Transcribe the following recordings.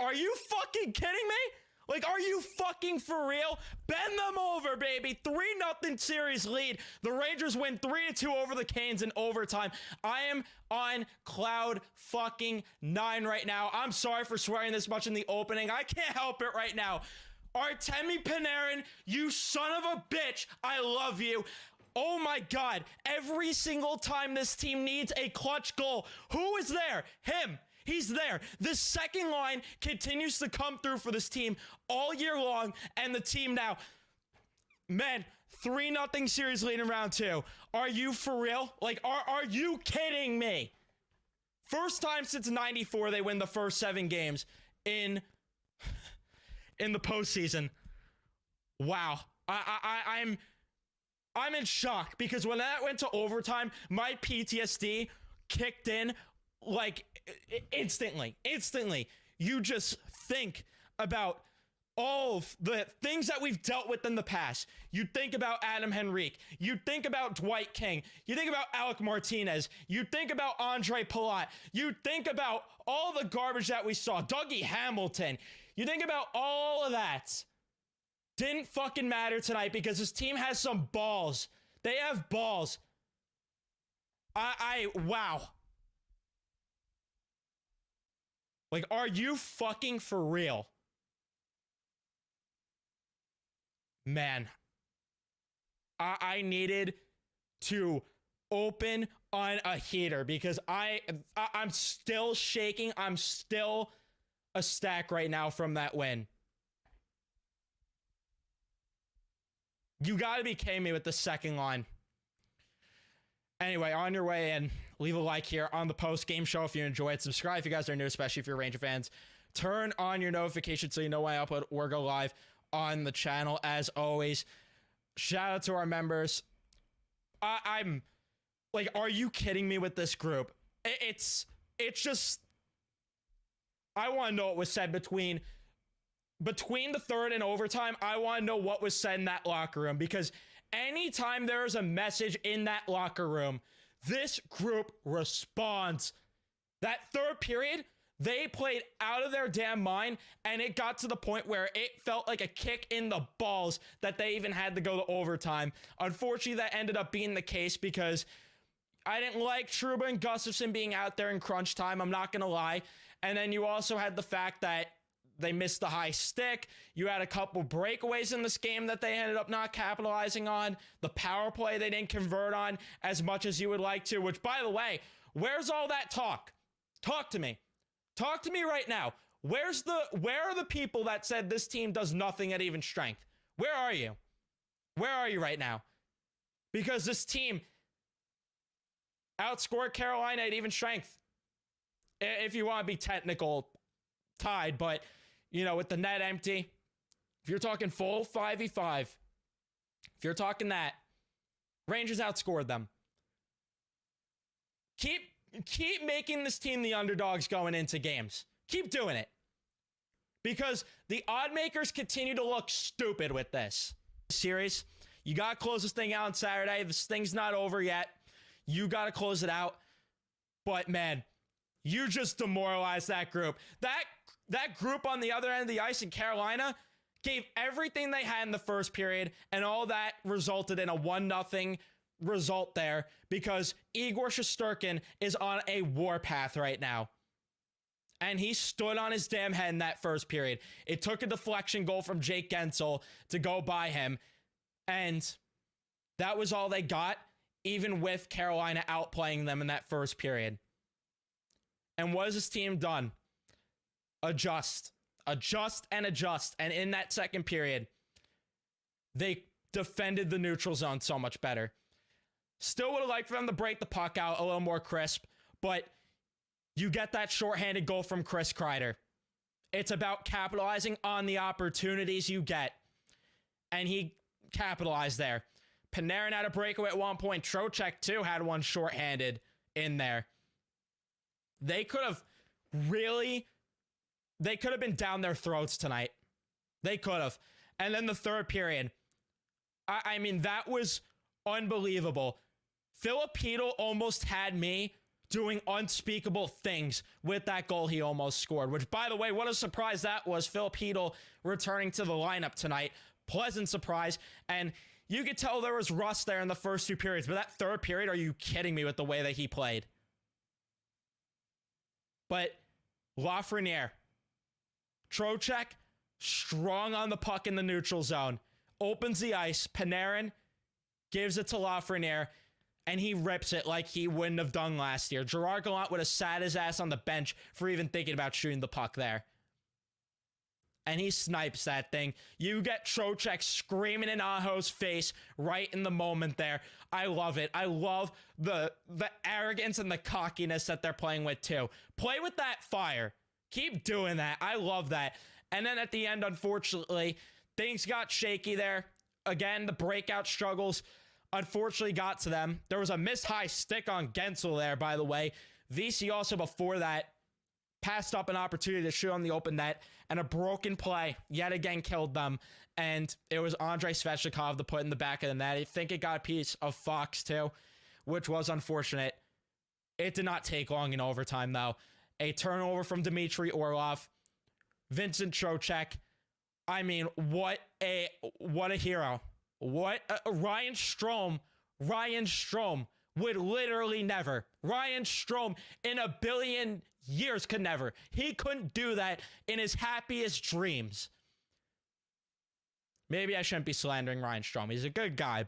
Are you fucking kidding me? Like, are you fucking for real? Bend them over, baby. 3-0 series lead. The Rangers win 3-2 over the Canes in overtime. I am on cloud fucking 9 right now. I'm sorry for swearing this much in the opening. I can't help it right now. Artemi Panarin, you son of a bitch. I love you. Oh my God. Every single time this team needs a clutch goal, who is there? Him. He's there. The second line continues to come through for this team all year long, and the team now, man, 3-0 series lead in round 2. Are you for real? Like, are you kidding me? First time since 94 they win the first 7 games in the postseason. Wow. I'm in shock, because when that went to overtime, my PTSD kicked in like instantly. You just think about all of the things that we've dealt with in the past. You think about Adam Henrique. You think about Dwight King. You think about Alec Martinez. You think about Andre Palat. You think about all the garbage that we saw. Dougie Hamilton. You think about all of that. Didn't fucking matter tonight, because this team has some balls. They have balls. Wow. Like, are you fucking for real? Man, I needed to open on a heater, because I'm still shaking. I'm still a stack right now from that win. You gotta be kidding me with the second line. Anyway, on your way in, leave a like here on the post-game show if you enjoy it. Subscribe if you guys are new, especially if you're Ranger fans. Turn on your notifications so you know when I upload or go live on the channel. As always, shout out to our members. I'm like, are you kidding me with this group? It's just, I want to know what was said between the third and overtime. I want to know what was said in that locker room, because anytime there is a message in that locker room, this group responds. That third period, they played out of their damn mind, and it got to the point where it felt like a kick in the balls that they even had to go to overtime. Unfortunately, that ended up being the case, because I didn't like Trouba and Gustafsson being out there in crunch time. I'm not going to lie. And then you also had the fact that they missed the high stick. You had a couple breakaways in this game that they ended up not capitalizing on. The power play they didn't convert on as much as you would like to, which, by the way, where's all that talk? Talk to me. Talk to me right now. Where are the people that said this team does nothing at even strength? Where are you? Where are you right now? Because this team outscored Carolina at even strength. If you want to be technical, tied, but you know, with the net empty, if you're talking full 5v5, if you're talking that, Rangers outscored them. Keep making this team the underdogs going into games. Keep doing it. Because the odd makers continue to look stupid with this series. You got to close this thing out on Saturday. This thing's not over yet. You got to close it out. But man, you just demoralized that group. That group on the other end of the ice in Carolina gave everything they had in the first period, and all that resulted in a 1-0 result there, because Igor Shesterkin is on a warpath right now. And he stood on his damn head in that first period. It took a deflection goal from Jake Gensel to go by him, and that was all they got, even with Carolina outplaying them in that first period. And what has this team done? Adjust. And in that second period, they defended the neutral zone so much better. Still would have liked for them to break the puck out a little more crisp, but you get that shorthanded goal from Chris Kreider. It's about capitalizing on the opportunities you get, and he capitalized there. Panarin had a breakaway at one point. Trocheck, too, had one shorthanded in there. They could have been down their throats tonight. They could have. And then the third period, I mean, that was unbelievable. Filipino almost had me doing unspeakable things with that goal he almost scored, which, by the way, what a surprise that was. Phil Hedl returning to the lineup tonight. Pleasant surprise. And you could tell there was rust there in the first two periods, but that third period, are you kidding me with the way that he played? But Lafreniere, Trocheck, strong on the puck in the neutral zone, opens the ice. Panarin gives it to Lafreniere, and he rips it like he wouldn't have done last year. Gerard Gallant would have sat his ass on the bench for even thinking about shooting the puck there. And he snipes that thing. You get Trocheck screaming in Aho's face right in the moment there. I love it. I love the arrogance and the cockiness that they're playing with too. Play with that fire. Keep doing that. I love that. And then at the end, unfortunately, things got shaky there. Again, the breakout struggles unfortunately got to them. There was a missed high stick on Gensel there, by the way. VC also before that passed up an opportunity to shoot on the open net, and a broken play yet again killed them. And it was Andrei Svechnikov to put in the back of the net. I think it got a piece of Fox too, which was unfortunate. It did not take long in overtime though. A turnover from Dmitry Orlov, Vincent Trocheck. I mean, what a hero. Ryan Strome would literally never. Ryan Strome in a billion years could never. He couldn't do that in his happiest dreams. Maybe I shouldn't be slandering Ryan Strome. He's a good guy,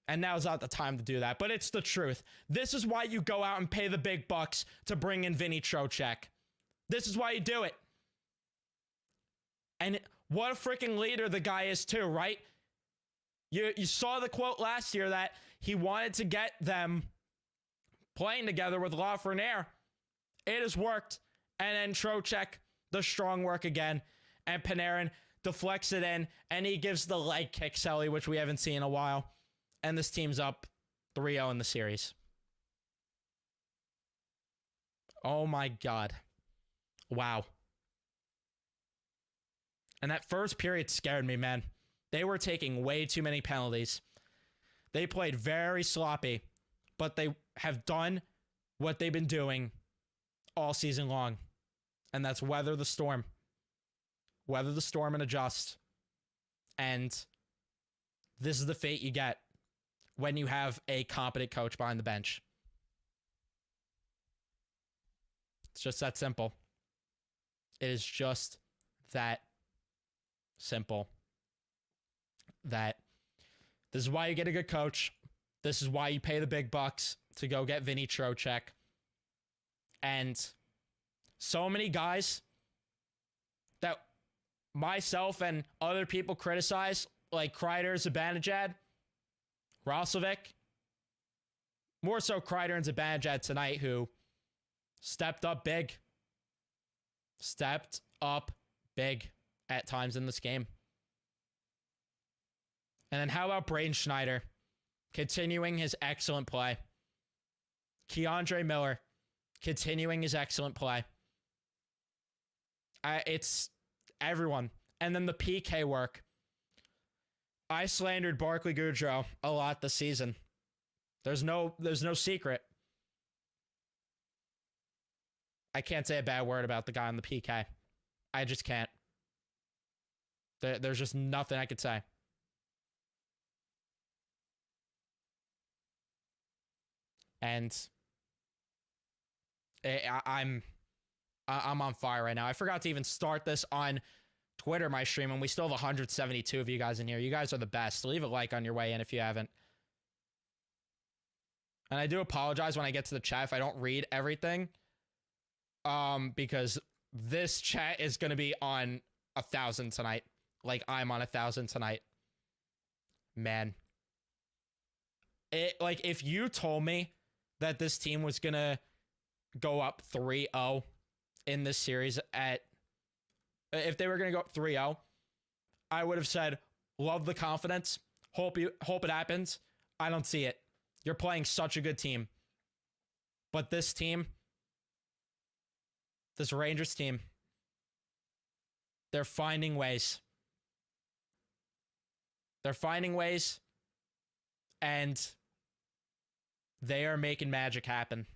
and now's not the time to do that. But it's the truth. This is why you go out and pay the big bucks to bring in Vinny Trocheck. This is why you do it. And what a freaking leader the guy is too, right? You saw the quote last year that he wanted to get them playing together with Lafreniere. It has worked. And then Trocheck, the strong work again. And Panarin deflects it in, and he gives the leg kick, Selly, which we haven't seen in a while. And this team's up 3-0 in the series. Oh my God. Wow. And that first period scared me, man. They were taking way too many penalties. They played very sloppy, but they have done what they've been doing all season long. And that's weather the storm. Weather the storm and adjust. And this is the fate you get when you have a competent coach behind the bench. It's just that simple. It is just that simple. That this is why you get a good coach. This is why you pay the big bucks to go get Vinny Trocheck. And so many guys that myself and other people criticize, like Kreider, Zibanejad, Roslovic, more so Kreider and Zibanejad tonight, who stepped up big. Stepped up big at times in this game. And then how about Braden Schneider continuing his excellent play? Keandre Miller continuing his excellent play. It's everyone. And then the PK work. I slandered Barclay Goodrow a lot this season. There's no secret. I can't say a bad word about the guy on the PK. I just can't. There's just nothing I could say. And I'm on fire right now. I forgot to even start this on Twitter, my stream, and we still have 172 of you guys in here. You guys are the best. Leave a like on your way in if you haven't. And I do apologize when I get to the chat if I don't read everything. Because this chat is going to be on 1,000 tonight. Like I'm on 1,000 tonight. Man. If you told me that this team was going to go up 3-0 in this series if they were going to go up 3-0, I would have said, love the confidence. Hope it happens. I don't see it. You're playing such a good team. But this team, this Rangers team, they're finding ways. They're finding ways, and they are making magic happen.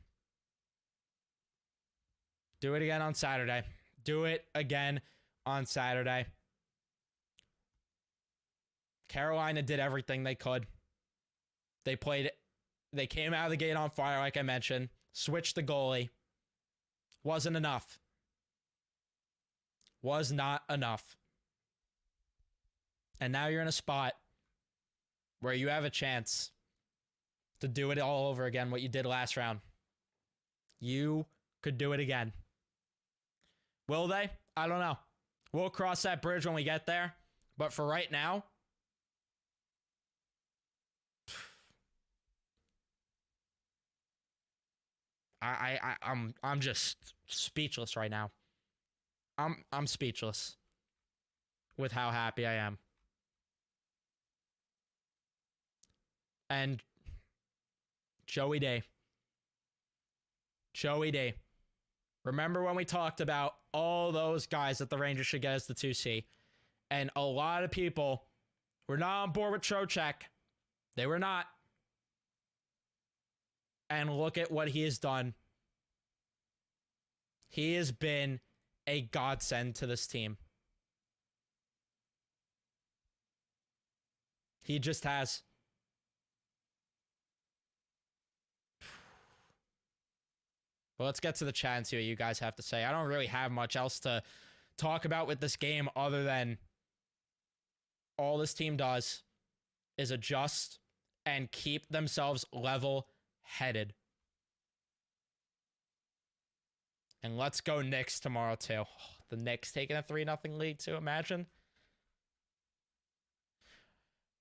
Do it again on Saturday. Do it again on Saturday. Carolina did everything they could. They came out of the gate on fire, like I mentioned. Switched the goalie. Wasn't enough. Was not enough. And now you're in a spot where you have a chance to do it all over again, what you did last round. You could do it again. Will they? I don't know. We'll cross that bridge when we get there. But for right now, I'm just speechless right now. I'm speechless with how happy I am. And Joey D. Remember when we talked about all those guys that the Rangers should get as the 2C? And a lot of people were not on board with Trocheck. They were not. And look at what he has done. He has been a godsend to this team. He just has. Well, let's get to the chat and see what you guys have to say. I don't really have much else to talk about with this game other than all this team does is adjust and keep themselves level-headed. And let's go Knicks tomorrow, too. The Knicks taking a 3-0 lead, too. Imagine.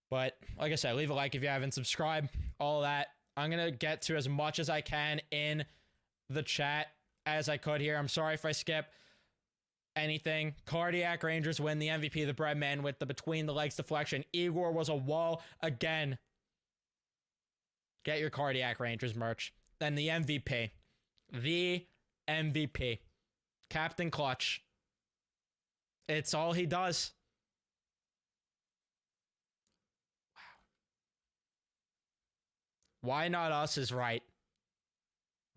But, like I said, leave a like if you haven't subscribed. All that. I'm going to get to as much as I can in the chat as I could here. I'm sorry if I skip anything. Cardiac Rangers win the MVP, the Breadman, with the between the legs deflection. Igor was a wall again. Get your Cardiac Rangers merch. Then the MVP. The MVP. Captain Clutch. It's all he does. Wow. Why not us is right.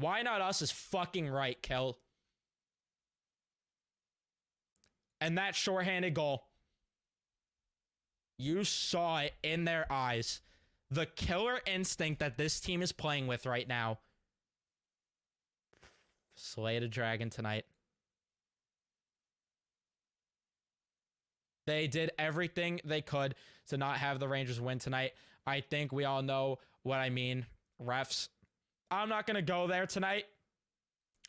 Why not us is fucking right, Kel. And that shorthanded goal. You saw it in their eyes. The killer instinct that this team is playing with right now. Slay the dragon tonight. They did everything they could to not have the Rangers win tonight. I think we all know what I mean. Refs. I'm not going to go there tonight,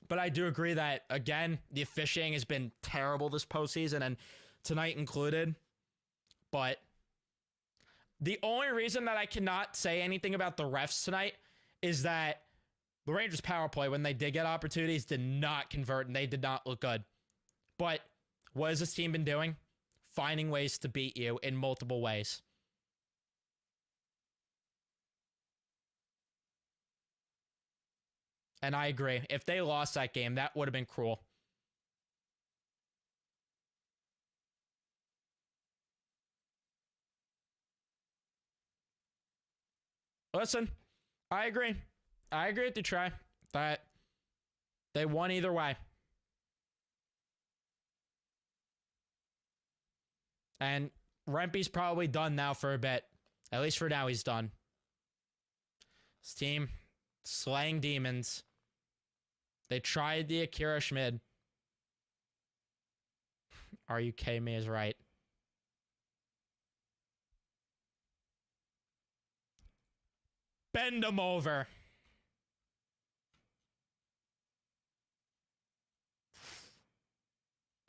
but I do agree that, again, the officiating has been terrible this postseason, and tonight included. But the only reason that I cannot say anything about the refs tonight is that the Rangers' power play, when they did get opportunities, did not convert, and they did not look good. But what has this team been doing? Finding ways to beat you in multiple ways. And I agree. If they lost that game, that would have been cruel. Listen, I agree. I agree with you, Trey, that they won either way. And Rempe's probably done now for a bit. At least for now, he's done. This team, slaying demons. They tried the Akira Schmid. Are you kidding me is right. Bend them over.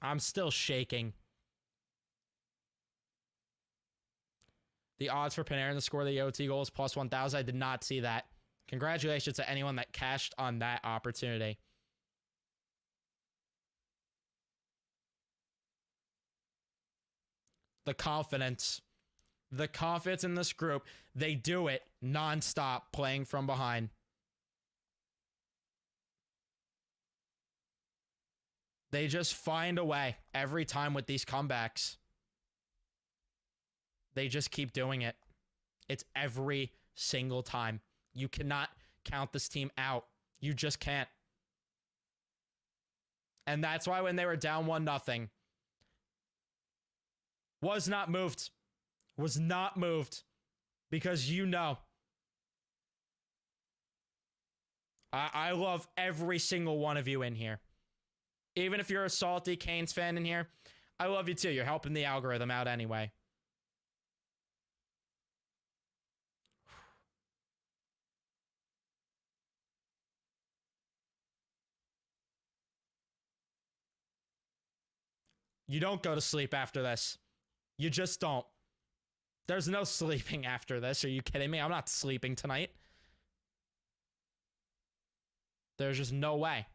I'm still shaking. The odds for Panarin to score the OT goal is plus 1,000. I did not see that. Congratulations to anyone that cashed on that opportunity. The confidence. The confidence in this group. They do it nonstop, playing from behind. They just find a way every time with these comebacks. They just keep doing it. It's every single time. You cannot count this team out. You just can't. And that's why when they were down 1-0, was not moved. Was not moved. Because you know. I love every single one of you in here. Even if you're a salty Canes fan in here, I love you too. You're helping the algorithm out anyway. You don't go to sleep after this. You just don't. There's no sleeping after this. Are you kidding me? I'm not sleeping tonight. There's just no way.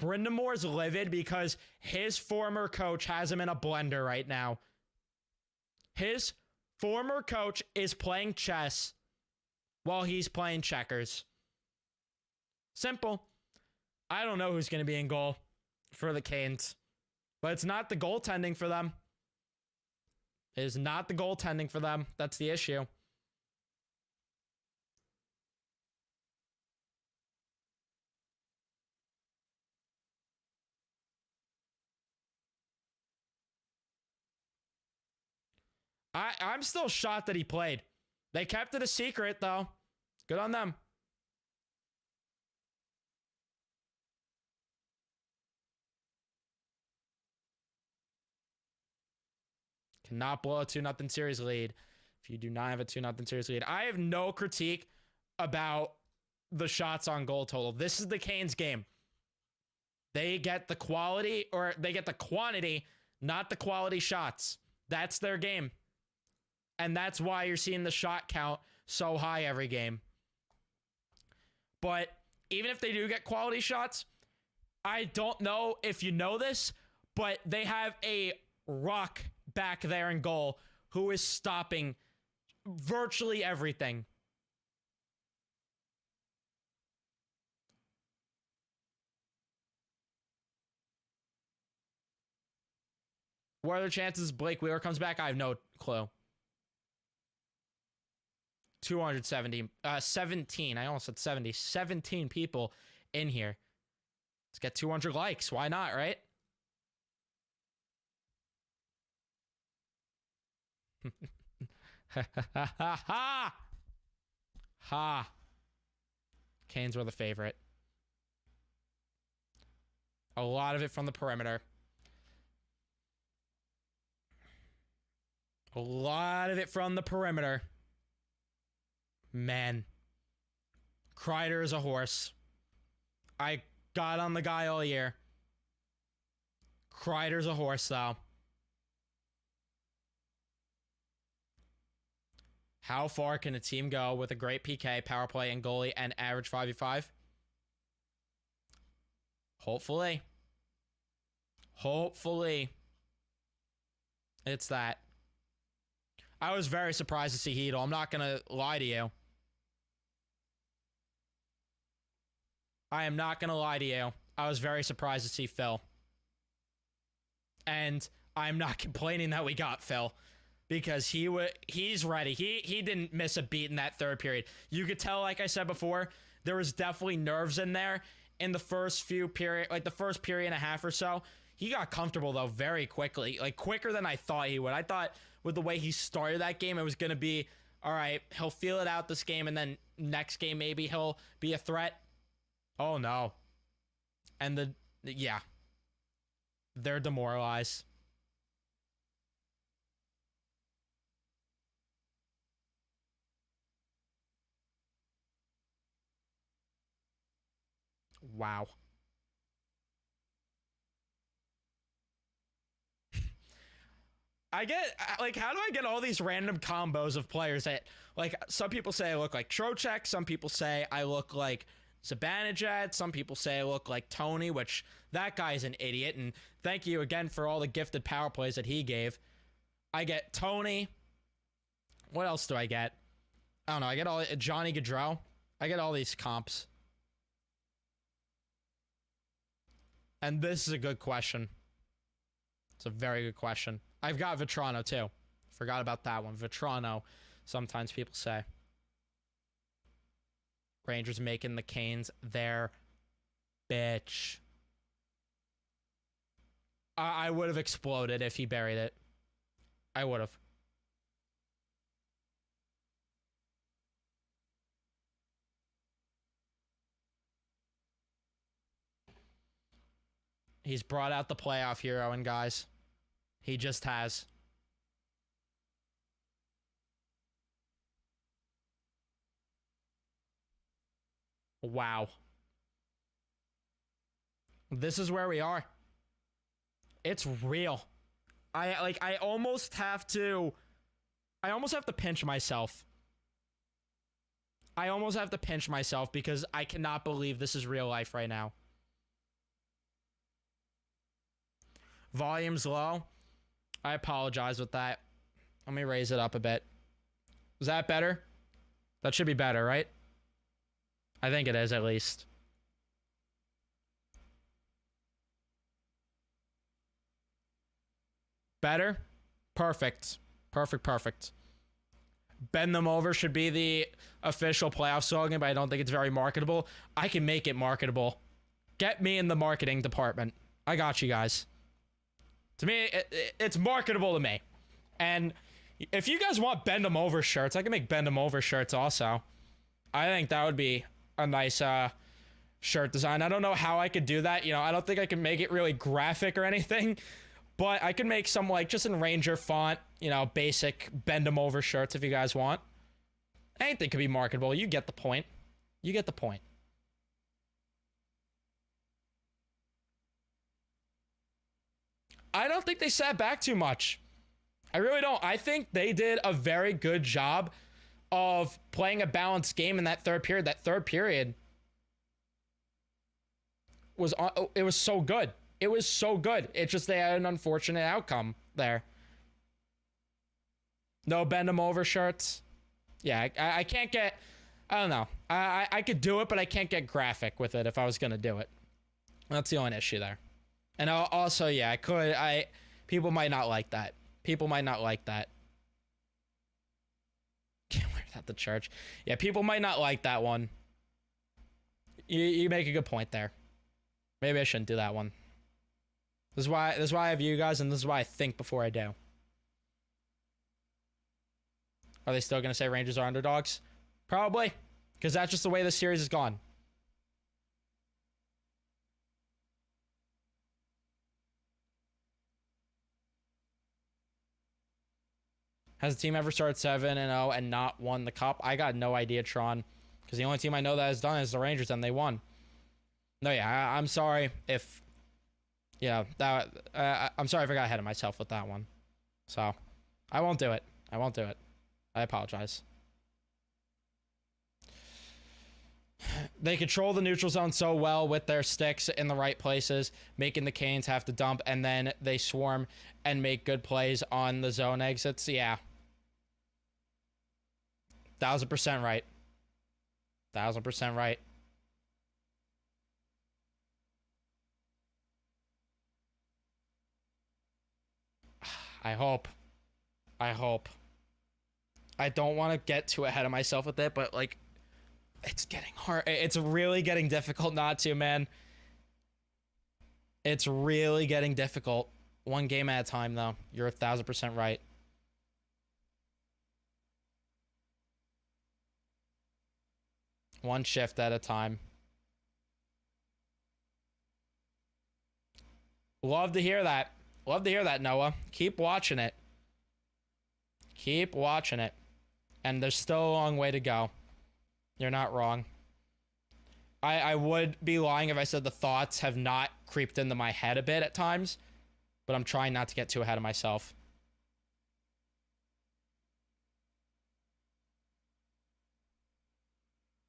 Brindamore's livid because his former coach has him in a blender right now. His former coach is playing chess while he's playing checkers. Simple. I don't know who's going to be in goal for the Canes, but it's not the goaltending for them. It is not the goaltending for them. That's the issue. I'm still shocked that he played. They kept it a secret, though. Good on them. Cannot blow a 2-0 series lead if you do not have a 2-0 series lead. I have no critique about the shots on goal total. This is the Canes game. They get the quality, or they get the quantity, not the quality shots. That's their game. And that's why you're seeing the shot count so high every game. But even if they do get quality shots, I don't know if you know this, but they have a rock back there in goal who is stopping virtually everything. What are the chances Blake Wheeler comes back? I have no clue. 17. I almost said 70. 17 people in here. Let's get 200 likes. Why not, right? Ha. Canes were the favorite. A lot of it from the perimeter. A lot of it from the perimeter. Man. Kreider is a horse. I got on the guy all year. Kreider's a horse, though. How far can a team go with a great PK, power play, and goalie, and average 5v5? Hopefully. Hopefully. It's that. I was very surprised to see Heedle. I'm not going to lie to you. I am not going to lie to you. I was very surprised to see Phil. And I'm not complaining that we got Phil. Because he's ready. He didn't miss a beat in that third period. You could tell, like I said before, there was definitely nerves in there in the first few period, like the first period and a half or so. He got comfortable, though, very quickly. Like, quicker than I thought he would. I thought with the way he started that game, it was going to be, all right, he'll feel it out this game, and then next game maybe he'll be a threat. Oh, no. And yeah. They're demoralized. Wow. I get, like, how do I get all these random combos of players that, like, some people say I look like Trocheck, some people say I look like Zibanejad, some people say I look like Tony, which that guy's an idiot, and thank you again for all the gifted power plays that he gave. I get Tony. What else do I get? I don't know. I get all Johnny Gaudreau. I get all these comps. And this is a good question. It's a very good question. I've got Vetrano, too. Forgot about that one. Vetrano, sometimes people say. Rangers making the Canes their bitch. I would have exploded if he buried it. I would have. He's brought out the playoff hero, and guys, he just has. Wow. This is where we are. It's real. I almost have to pinch myself. I almost have to pinch myself because I cannot believe this is real life right now. Volume's low. I apologize with that. Let me raise it up a bit. Is that better? That should be better, right? I think it is, at least. Better? Perfect. Perfect. Bend them over should be the official playoff slogan, but I don't think it's very marketable. I can make it marketable. Get me in the marketing department. I got you guys. To me, it's marketable to me. And if you guys want bend them over shirts, I can make bend them over shirts also. I think that would be a nice shirt design. I don't know how I could do that. You know, I don't think I can make it really graphic or anything, but I can make some like just in Ranger font, you know, basic bend them over shirts if you guys want. Anything could be marketable. You get the point. You get the point. I don't think they sat back too much. I really don't. I think they did a very good job of playing a balanced game in that third period. That third period was so good. It was so good. It's just they had an unfortunate outcome there. No bend them over shirts. Yeah, I can't get. I don't know. I could do it, but I can't get graphic with it if I was gonna do it. That's the only issue there. And also, yeah, people might not like that. People might not like that. Can't wear that to church. Yeah, people might not like that one. You make a good point there. Maybe I shouldn't do that one. This is why I have you guys, and this is why I think before I do. Are they still going to say Rangers are underdogs? Probably, because that's just the way the series has gone. Has the team ever started 7-0 and not won the cup? I got no idea, Tron. Because the only team I know that has done it is the Rangers, and they won. No, yeah, I'm sorry if... Yeah, I'm sorry if I got ahead of myself with that one. So, I won't do it. I won't do it. I apologize. They control the neutral zone so well with their sticks in the right places, making the Canes have to dump, and then they swarm and make good plays on the zone exits. Yeah. 1000% right. 1000% right. I hope. I don't want to get too ahead of myself with it, but like, it's getting hard. It's really getting difficult not to, man. It's really getting difficult. One game at a time, though. You're 1000% right. One shift at a time. Love to hear that. Love to hear that, Noah. Keep watching it. Keep watching it. And there's still a long way to go. You're not wrong. I would be lying if I said the thoughts have not creeped into my head a bit at times, but I'm trying not to get too ahead of myself.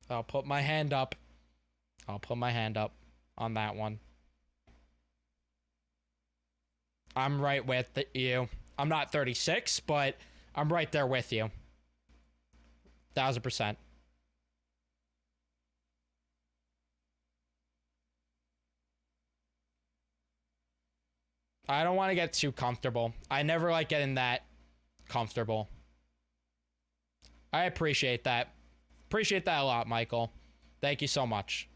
I'll put my hand up. I'll put my hand up on that one. I'm right with you. I'm not 36, but I'm right there with you. 1000%. I don't want to get too comfortable. I never like getting that comfortable. I appreciate that. Appreciate that a lot, Michael. Thank you so much.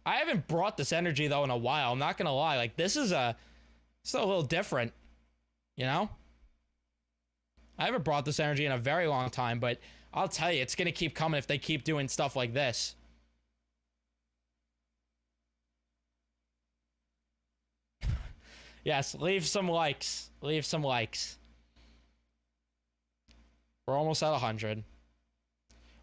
I haven't brought this energy, though, in a while. I'm not going to lie. Like, this is a little different, you know? I haven't brought this energy in a very long time, but I'll tell you, it's going to keep coming if they keep doing stuff like this. Yes, leave some likes. Leave some likes. We're almost at 100.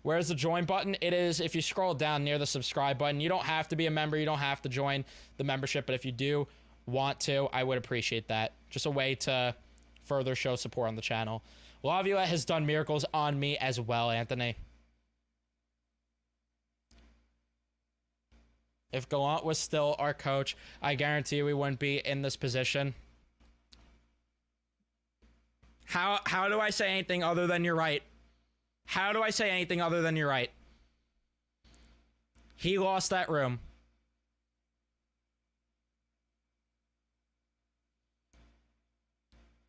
Where's the join button? It is if you scroll down near the subscribe button. You don't have to be a member. You don't have to join the membership. But if you do want to, I would appreciate that. Just a way to further show support on the channel. Laviolet has done miracles on me as well, Anthony. If Gallant was still our coach, I guarantee you we wouldn't be in this position. How do I say anything other than you're right? How do I say anything other than you're right? He lost that room.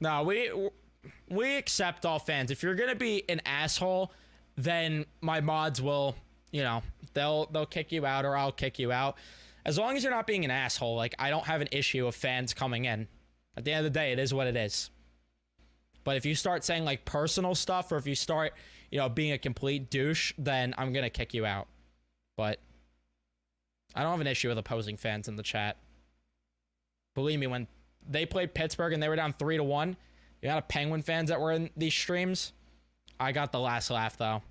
No, we accept all fans. If you're gonna be an asshole, then my mods will, you know, they'll kick you out or I'll kick you out. As long as you're not being an asshole, like, I don't have an issue of fans coming in. At the end of the day, it is what it is. But if you start saying, like, personal stuff, or if you start, you know, being a complete douche, then I'm gonna kick you out. But I don't have an issue with opposing fans in the chat. Believe me, when they played Pittsburgh and they were down 3-1, you got Penguin fans that were in these streams. I got the last laugh, though.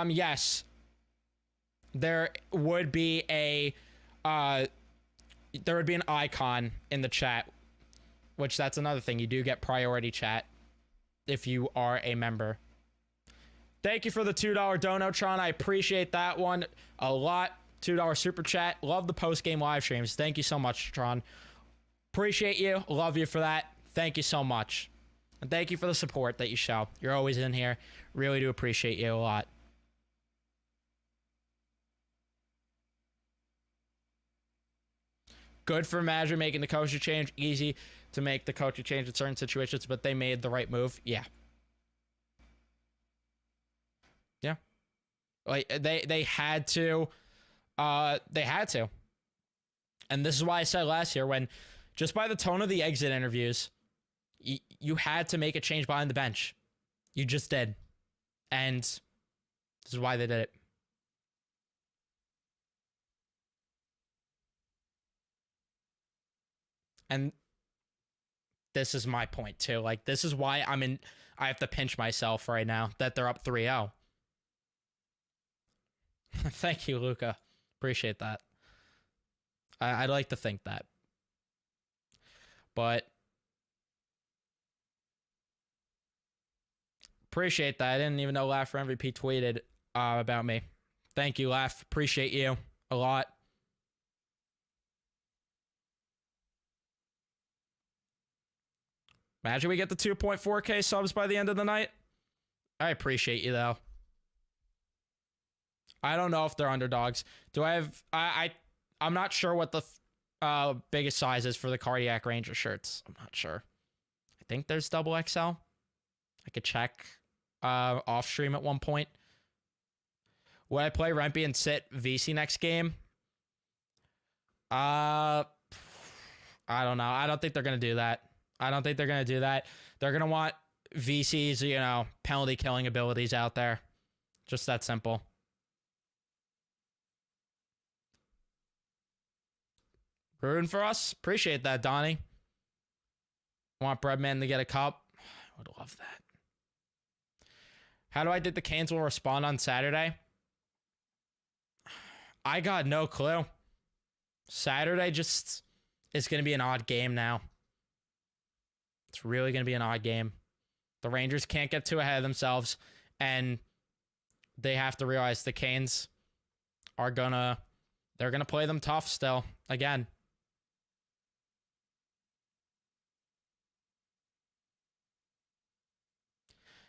Yes. There would be an icon in the chat, which that's another thing. You do get priority chat if you are a member. Thank you for the $2 Donotron. I appreciate that one a lot. $2 super chat. Love the post-game live streams. Thank you so much, Tron. Appreciate you. Love you for that. Thank you so much. And thank you for the support that you show. You're always in here. Really do appreciate you a lot. Good for Madrid making the coaching change. Easy to make the coaching change in certain situations, but they made the right move. Yeah. Yeah. Like, they had to. They had to. And this is why I said last year, when just by the tone of the exit interviews, you had to make a change behind the bench. You just did. And this is why they did it. And this is my point too. Like, this is why I have to pinch myself right now that they're up 3-0. Thank you, Luca. Appreciate that. I'd like to think that. But appreciate that. I didn't even know Laugh for MVP tweeted about me. Thank you, Laugh. Appreciate you a lot. Imagine we get the 2.4K subs by the end of the night. I appreciate you, though. I don't know if they're underdogs. Do I have... I'm not sure what the biggest size is for the Cardiac Ranger shirts. I'm not sure. I think there's double XL. I could check off stream at one point. Would I play Rempe and sit VC next game? I don't know. I don't think they're going to do that. I don't think they're going to do that. They're going to want VC's, you know, penalty killing abilities out there. Just that simple. Rooting for us. Appreciate that, Donnie. Want Breadman to get a cup. I would love that. How do I think the Canes will respond on Saturday? I got no clue. Saturday just is going to be an odd game now. It's really going to be an odd game. The Rangers can't get too ahead of themselves, and they have to realize the Canes are they're going to play them tough still, again.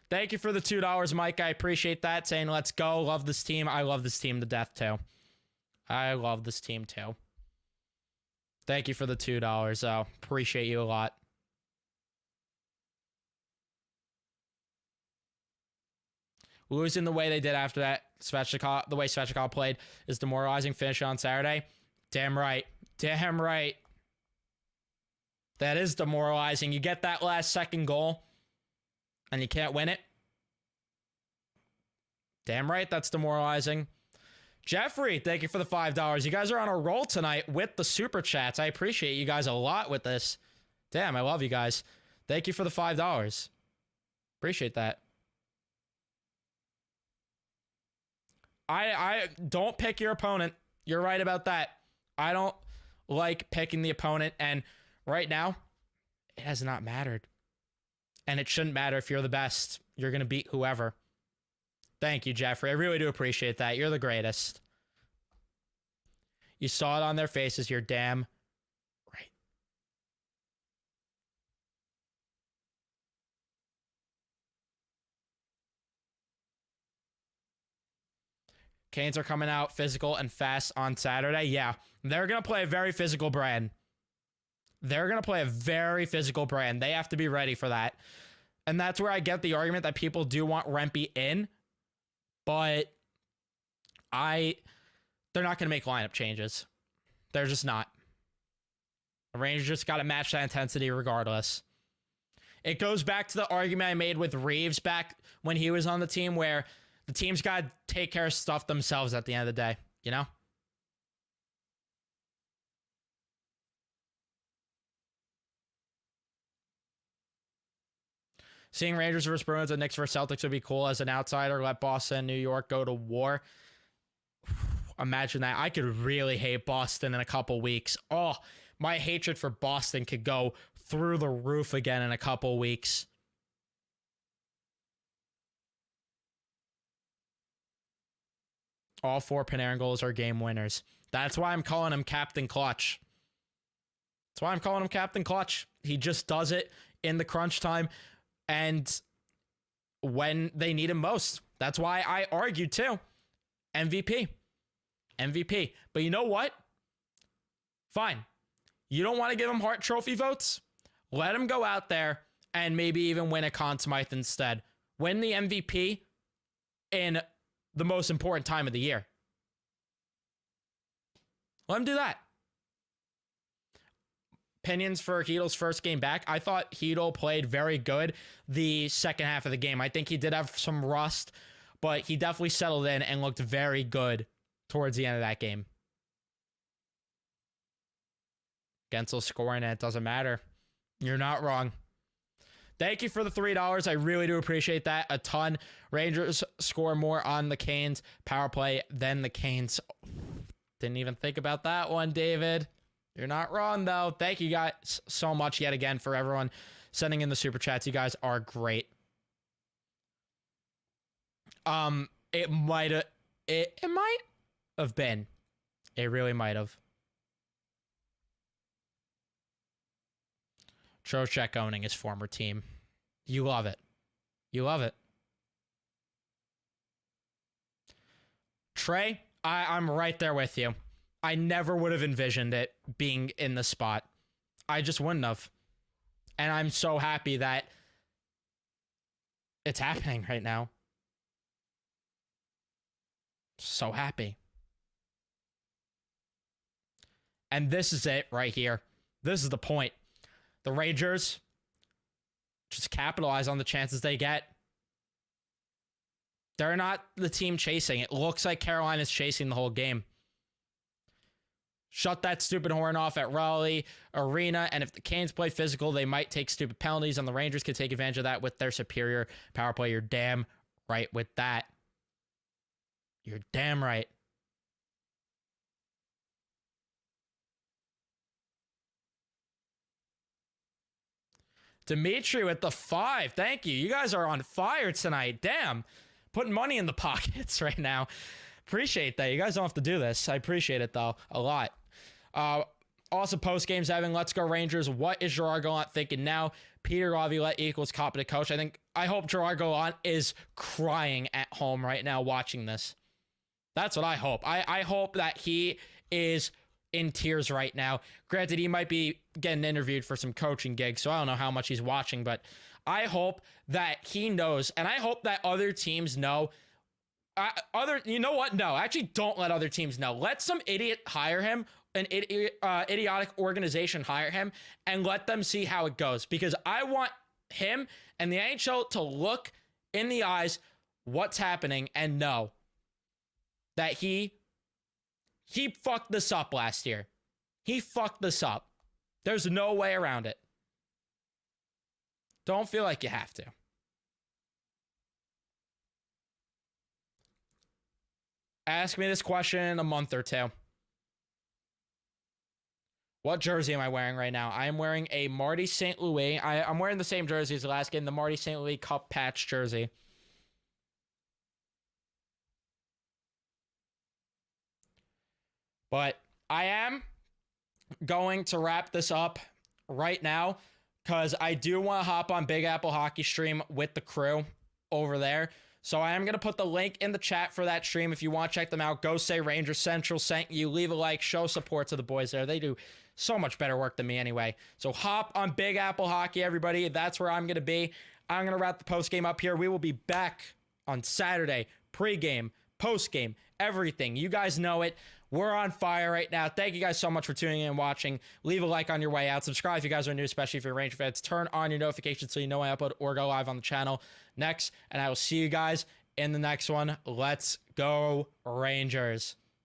Thank you for the $2, Mike. I appreciate that. Saying, let's go. Love this team. I love this team to death, too. I love this team, too. Thank you for the $2. Appreciate you a lot. Losing the way they did after that, the way Svechnikov played, is demoralizing. Finish on Saturday. Damn right. Damn right. That is demoralizing. You get that last second goal, and you can't win it. Damn right, that's demoralizing. Jeffrey, thank you for the $5. You guys are on a roll tonight with the super chats. I appreciate you guys a lot with this. Damn, I love you guys. Thank you for the $5. Appreciate that. I don't pick your opponent. You're right about that. I don't like picking the opponent, and right now, it has not mattered. And it shouldn't matter if you're the best. You're going to beat whoever. Thank you, Jeffrey. I really do appreciate that. You're the greatest. You saw it on their faces. You're damn right. Canes are coming out physical and fast on Saturday. Yeah, they're going to play a very physical brand. They're going to play a very physical brand. They have to be ready for that. And that's where I get the argument that people do want Rempe in. But they're not going to make lineup changes. They're just not. The Rangers just got to match that intensity regardless. It goes back to the argument I made with Reeves back when he was on the team, where the team's got to take care of stuff themselves at the end of the day, you know? Seeing Rangers versus Bruins and Knicks versus Celtics would be cool as an outsider. Let Boston and New York go to war. Imagine that. I could really hate Boston in a couple weeks. Oh, my hatred for Boston could go through the roof again in a couple weeks. All 4 Panarin goals are game winners. That's why I'm calling him Captain Clutch. That's why I'm calling him Captain Clutch. He just does it in the crunch time and when they need him most. That's why I argue too. MVP. MVP. But you know what? Fine. You don't want to give him Hart Trophy votes? Let him go out there and maybe even win a Conn Smythe instead. Win the MVP in the most important time of the year. Let him do that. Opinions for Heedle's first game back. I thought Heedle played very good the second half of the game. I think he did have some rust, but he definitely settled in and looked very good towards the end of that game. Gensel scoring, and it doesn't matter. You're not wrong. Thank you for the $3. I really do appreciate that a ton. Rangers score more on the Canes power play than the Canes. Didn't even think about that one, David. You're not wrong, though. Thank you guys so much yet again for everyone sending in the super chats. You guys are great. It might have been. It really might have. Trocheck owning his former team. You love it. You love it. Trey, I'm right there with you. I never would have envisioned it being in the spot. I just wouldn't have. And I'm so happy that it's happening right now. So happy. And this is it right here. This is the point. The Rangers just capitalize on the chances they get. They're not the team chasing. It looks like Carolina's chasing the whole game. Shut that stupid horn off at Raleigh Arena, and if the Canes play physical, they might take stupid penalties, and the Rangers could take advantage of that with their superior power play. You're damn right with that. You're damn right. Dimitri with the 5. Thank you. You guys are on fire tonight. Damn. Putting money in the pockets right now. Appreciate that. You guys don't have to do this. I appreciate it, though, a lot. Also, post-games, Evan, let's go Rangers. What is Gerard Gallant thinking now? Peter Laviolette equals competent coach. I hope Gerard Gallant is crying at home right now watching this. That's what I hope. I hope that he is in tears right now. Granted, he might be getting interviewed for some coaching gigs, so I don't know how much he's watching, but I hope that he knows, and I hope that other teams know. You know what? No, actually, don't let other teams know. Let some idiot hire him, an idiotic organization hire him, and let them see how it goes. Because I want him and the NHL to look in the eyes what's happening and know that he fucked this up last year. He fucked this up. There's no way around it. Don't feel like you have to. Ask me this question in a month or two. What jersey am I wearing right now? I am wearing a Marty St. Louis. I'm wearing the same jersey as the last game, the Marty St. Louis Cup patch jersey. But I am going to wrap this up right now because I do want to hop on Big Apple Hockey Stream with the crew over there. So I am going to put the link in the chat for that stream. If you want to check them out, go say Rangers Central sent you. Leave a like, show support to the boys there. They do so much better work than me anyway. So hop on Big Apple Hockey, everybody. That's where I'm going to be. I'm going to wrap the postgame up here. We will be back on Saturday. Pre-game, post-game, everything. You guys know it. We're on fire right now. Thank you guys so much for tuning in and watching. Leave a like on your way out. Subscribe if you guys are new, especially if you're Ranger fans. Turn on your notifications so you know when I upload or go live on the channel next. And I will see you guys in the next one. Let's go, Rangers.